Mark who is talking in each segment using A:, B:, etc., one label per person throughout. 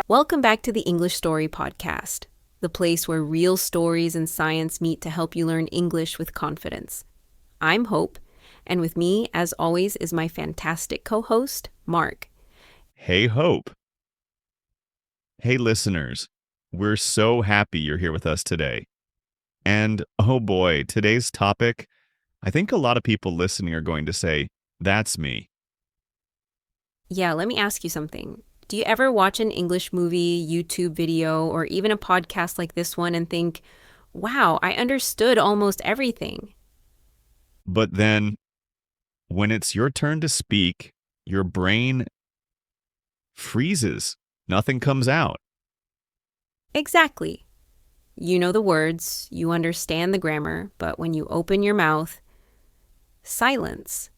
A: Welcome back to the English Story Podcast, the place where real stories and science meet to help you learn English with confidence. I'm Hope, and with me, as always, is my fantastic co-host, Mark.
B: Hey, Hope. Hey, listeners. We're so happy you're here with us today. And oh boy, today's topic, I think a lot of people listening are going to say, that's me.
A: Yeah, let me ask you something. Do you ever watch an English movie, YouTube video, or even a podcast like this one and think, wow, I understood almost everything?
B: But then, when it's your turn to speak, your brain freezes. Nothing comes out.
A: Exactly. You know the words, you understand the grammar, but when you open your mouth, silence.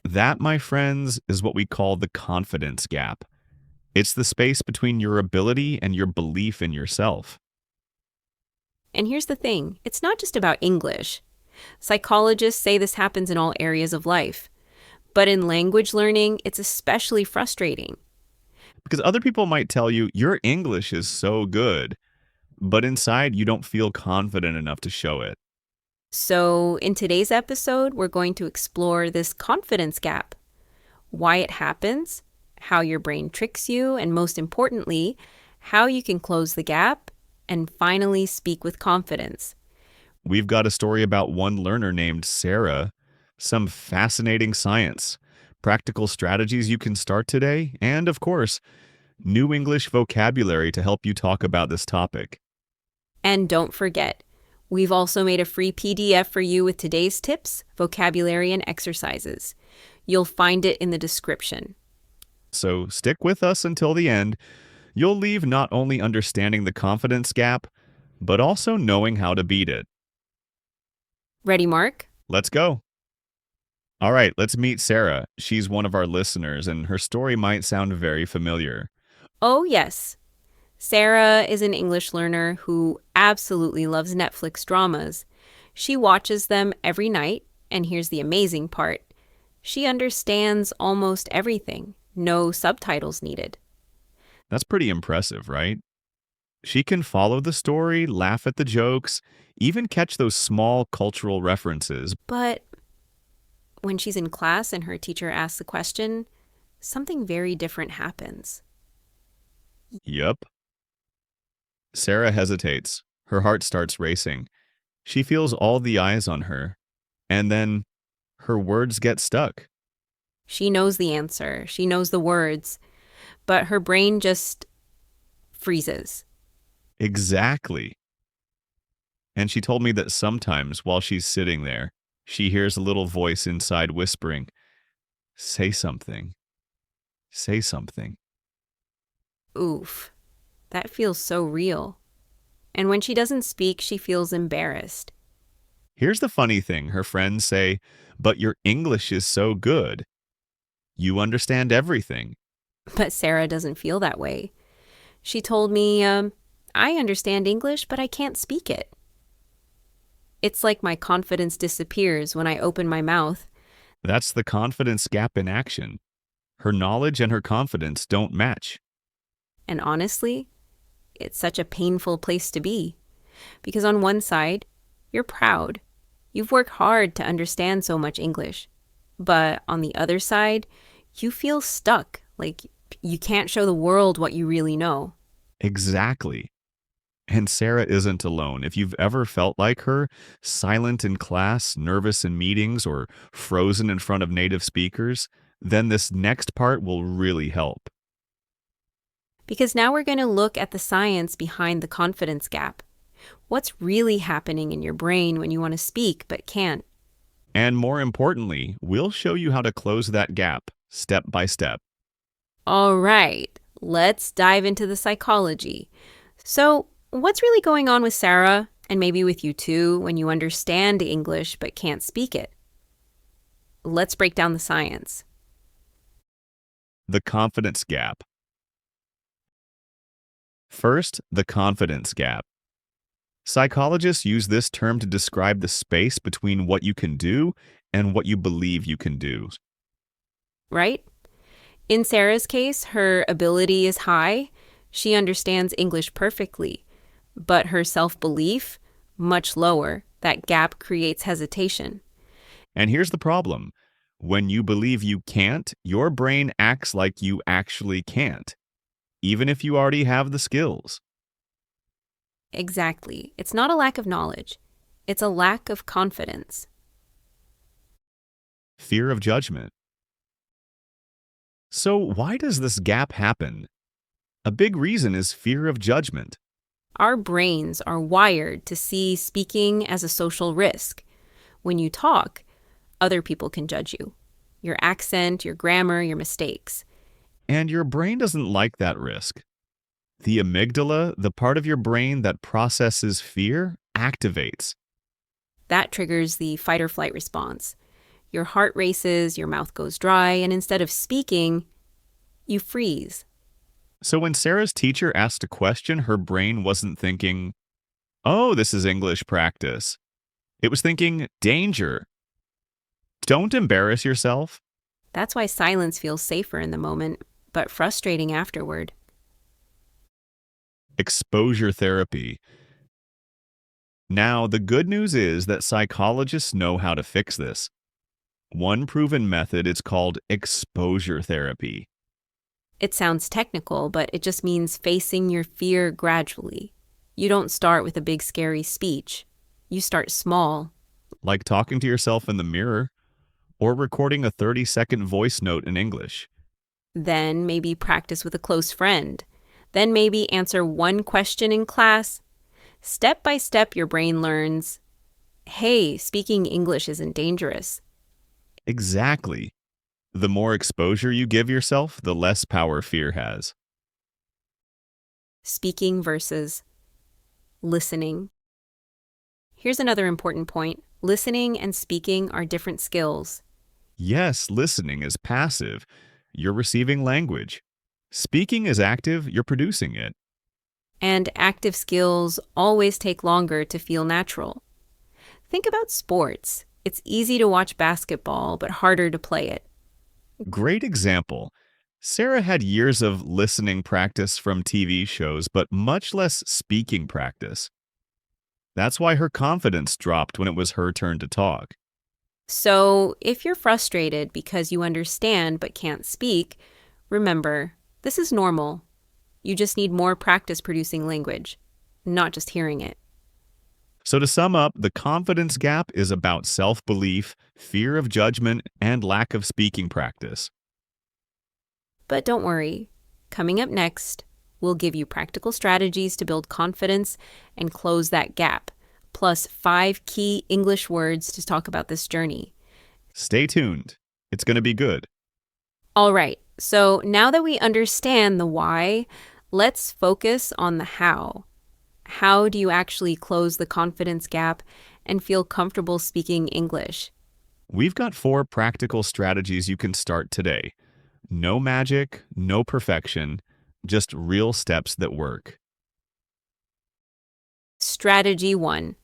B: That, my friends, is what we call the confidence gap. It's the space between your ability and your belief in yourself.
A: And here's the thing, it's not just about English. Psychologists say this happens in all areas of life. But in language learning, it's especially frustrating.
B: Because other people might tell you, your English is so good, but inside you don't feel confident enough to show it.
A: So in today's episode, we're going to explore this confidence gap, why it happens, how your brain tricks you, and most importantly, how you can close the gap and finally speak with confidence.
B: We've got a story about one learner named Sara, some fascinating science, practical strategies you can start today, and of course, new English vocabulary to help you talk about this topic.
A: And don't forget, we've also made a free PDF for you with today's tips, vocabulary, and exercises. You'll find it in the description.
B: So stick with us until the end. You'll leave not only understanding the confidence gap, but also knowing how to beat it.
A: Ready, Mark?
B: Let's go. All right, let's meet Sara. She's one of our listeners, and her story might sound very familiar.
A: Oh, yes. Sara is an English learner who absolutely loves Netflix dramas. She watches them every night, and here's the amazing part. She understands almost everything. No subtitles needed.
B: That's pretty impressive, right? She can follow the story, laugh at the jokes, even catch those small cultural references.
A: But when she's in class and her teacher asks a question, something very different happens.
B: Yup. Sara hesitates. Her heart starts racing. She feels all the eyes on her. And then her words get stuck.
A: She knows the answer. She knows the words. But her brain just freezes.
B: Exactly. And she told me that sometimes while she's sitting there, she hears a little voice inside whispering, "Say something. Say something."
A: Oof. That feels so real. And when she doesn't speak, she feels embarrassed.
B: Here's the funny thing. Her friends say, "But your English is so good. You understand everything."
A: But Sara doesn't feel that way. She told me, I understand English, but I can't speak it. It's like my confidence disappears when I open my mouth.
B: That's the confidence gap in action. Her knowledge and her confidence don't match.
A: And honestly, it's such a painful place to be. Because on one side, you're proud. You've worked hard to understand so much English. But on the other side, you feel stuck, like you can't show the world what you really know.
B: Exactly. And Sara isn't alone. If you've ever felt like her, silent in class, nervous in meetings, or frozen in front of native speakers, then this next part will really help.
A: Because now we're going to look at the science behind the confidence gap. What's really happening in your brain when you want to speak but can't?
B: And more importantly, we'll show you how to close that gap, step by step.
A: All right, let's dive into the psychology. So, what's really going on with Sara, and maybe with you too, when you understand English but can't speak it? Let's break down the science.
B: The confidence gap. First, the confidence gap. Psychologists use this term to describe the space between what you can do and what you believe you can do.
A: Right? In Sara's case, her ability is high. She understands English perfectly, but her self-belief, much lower. That gap creates hesitation.
B: And here's the problem. When you believe you can't, your brain acts like you actually can't, even if you already have the skills.
A: Exactly. It's not a lack of knowledge. It's a lack of confidence.
B: Fear of judgment. So, why does this gap happen? A big reason is fear of judgment.
A: Our brains are wired to see speaking as a social risk. When you talk, other people can judge you. Your accent, your grammar, your mistakes.
B: And your brain doesn't like that risk. The amygdala, the part of your brain that processes fear, activates.
A: That triggers the fight or flight response. Your heart races, your mouth goes dry, and instead of speaking, you freeze.
B: So when Sarah's teacher asked a question, her brain wasn't thinking, oh, this is English practice. It was thinking, danger. Don't embarrass yourself.
A: That's why silence feels safer in the moment, but frustrating afterward.
B: Exposure therapy. Now, the good news is that psychologists know how to fix this. One proven method is called exposure therapy.
A: It sounds technical, but it just means facing your fear gradually. You don't start with a big scary speech. You start small.
B: Like talking to yourself in the mirror or recording a 30-second voice note in English.
A: Then maybe practice with a close friend. Then maybe answer one question in class. Step by step, your brain learns, hey, speaking English isn't dangerous.
B: Exactly. The more exposure you give yourself, the less power fear has.
A: Speaking versus listening. Here's another important point. Listening and speaking are different skills.
B: Yes, listening is passive. You're receiving language. Speaking is active. You're producing it.
A: And active skills always take longer to feel natural. Think about sports. It's easy to watch basketball, but harder to play it.
B: Great example. Sarah had years of listening practice from TV shows, but much less speaking practice. That's why her confidence dropped when it was her turn to talk.
A: So, if you're frustrated because you understand but can't speak, remember, this is normal. You just need more practice producing language, not just hearing it.
B: So, to sum up, the confidence gap is about self belief, fear of judgment, and lack of speaking practice.
A: But don't worry. Coming up next, we'll give you practical strategies to build confidence and close that gap, plus 5 key English words to talk about this journey.
B: Stay tuned. It's going to be good.
A: All right, so now that we understand the why, let's focus on the how. How do you actually close the confidence gap and feel comfortable speaking English?
B: We've got 4 practical strategies you can start today. No magic, no perfection, just real steps that work.
A: Strategy 1.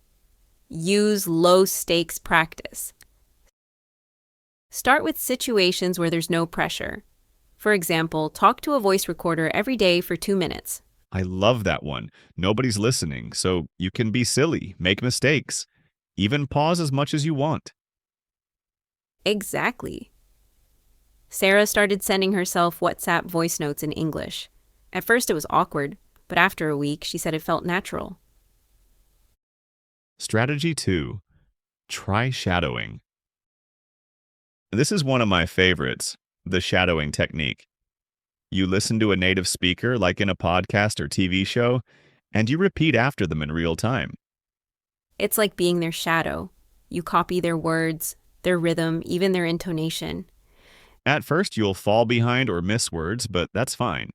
A: Use low-stakes practice. Start with situations where there's no pressure. For example, talk to a voice recorder every day for 2 minutes.
B: I love that one. Nobody's listening, so you can be silly, make mistakes, even pause as much as you want.
A: Exactly. Sara started sending herself WhatsApp voice notes in English. At first it was awkward, but after a week she said it felt natural.
B: Strategy 2. Try shadowing. This is one of my favorites, the shadowing technique. You listen to a native speaker, like in a podcast or TV show, and you repeat after them in real time.
A: It's like being their shadow. You copy their words, their rhythm, even their intonation.
B: At first, you'll fall behind or miss words, but that's fine.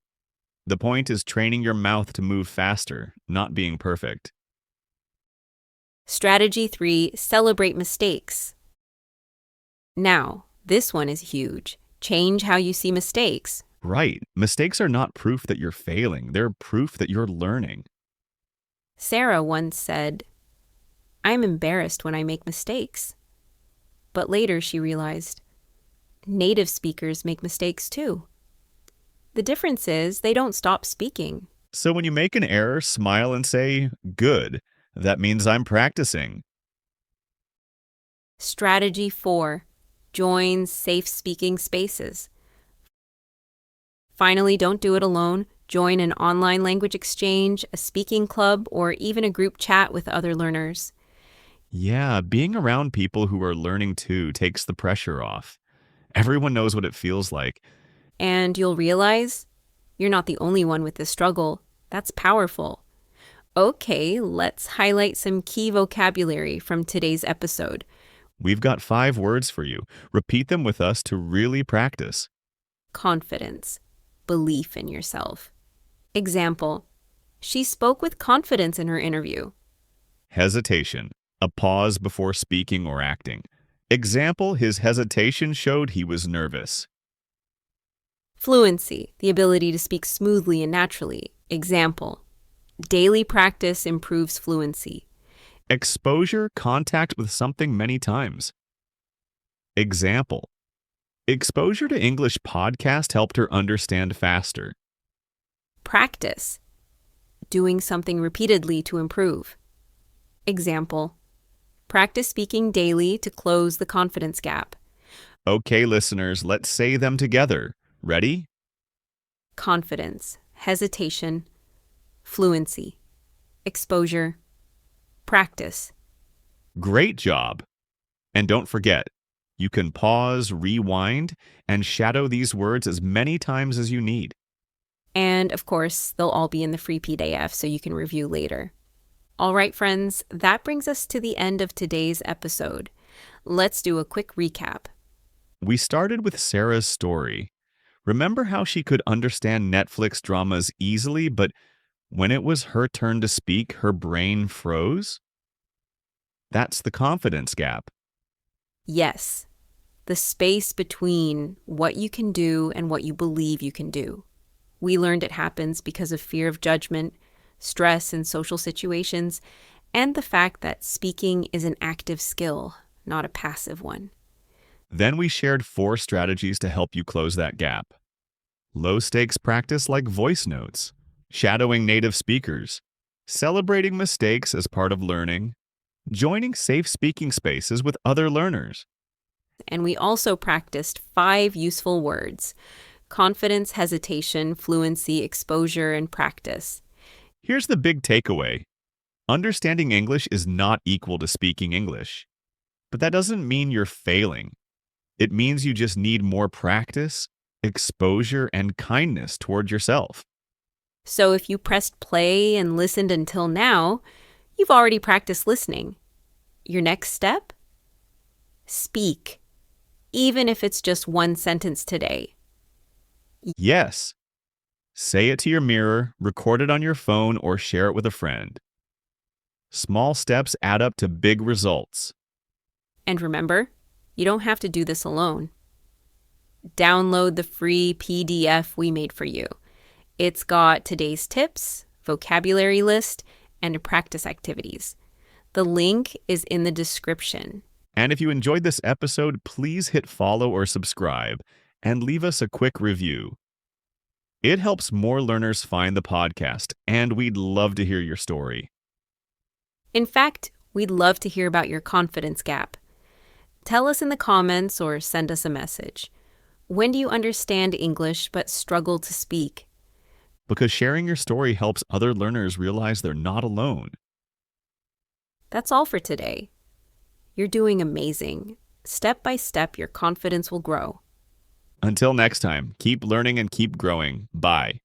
B: The point is training your mouth to move faster, not being perfect.
A: Strategy 3. Celebrate mistakes. Now, this one is huge. Change how you see mistakes.
B: Right. Mistakes are not proof that you're failing. They're proof that you're learning.
A: Sara once said, I'm embarrassed when I make mistakes. But later she realized, native speakers make mistakes too. The difference is they don't stop speaking.
B: So when you make an error, smile and say, "Good. That means I'm practicing."
A: Strategy 4. Join safe speaking spaces. Finally, don't do it alone. Join an online language exchange, a speaking club, or even a group chat with other learners.
B: Yeah, being around people who are learning too takes the pressure off. Everyone knows what it feels like.
A: And you'll realize you're not the only one with this struggle. That's powerful. Okay, let's highlight some key vocabulary from today's episode.
B: We've got 5 words for you. Repeat them with us to really practice.
A: Confidence, belief in yourself. Example, she spoke with confidence in her interview.
B: Hesitation, a pause before speaking or acting. Example, his hesitation showed he was nervous.
A: Fluency, the ability to speak smoothly and naturally. Example, daily practice improves fluency.
B: Exposure, contact with something many times. Example, exposure to English podcast helped her understand faster.
A: Practice, doing something repeatedly to improve. Example, practice speaking daily to close the confidence gap.
B: Okay, listeners, let's say them together. Ready?
A: Confidence, hesitation, fluency, exposure, practice.
B: Great job! And don't forget, you can pause, rewind, and shadow these words as many times as you need.
A: And of course, they'll all be in the free PDF so you can review later. All right, friends, that brings us to the end of today's episode. Let's do a quick recap.
B: We started with Sarah's story. Remember how she could understand Netflix dramas easily, but when it was her turn to speak, her brain froze? That's the confidence gap.
A: Yes, the space between what you can do and what you believe you can do. We learned it happens because of fear of judgment, stress in social situations, and the fact that speaking is an active skill, not a passive one.
B: Then we shared 4 strategies to help you close that gap. Low-stakes practice like voice notes, shadowing native speakers, celebrating mistakes as part of learning, joining safe speaking spaces with other learners.
A: And we also practiced 5 useful words: confidence, hesitation, fluency, exposure, and practice.
B: Here's the big takeaway. Understanding English is not equal to speaking English. But that doesn't mean you're failing. It means you just need more practice, exposure, and kindness toward yourself.
A: So if you pressed play and listened until now, you've already practiced listening. Your next step? Speak, even if it's just one sentence today.
B: Yes. Say it to your mirror, record it on your phone, or share it with a friend. Small steps add up to big results.
A: And remember, you don't have to do this alone. Download the free PDF we made for you. It's got today's tips, vocabulary list, and practice activities. The link is in the description.
B: And if you enjoyed this episode, please hit follow or subscribe and leave us a quick review. It helps more learners find the podcast, and we'd love to hear your story.
A: In fact, we'd love to hear about your confidence gap. Tell us in the comments or send us a message. When do you understand English but struggle to speak?
B: Because sharing your story helps other learners realize they're not alone.
A: That's all for today. You're doing amazing. Step by step, your confidence will grow.
B: Until next time, keep learning and keep growing. Bye.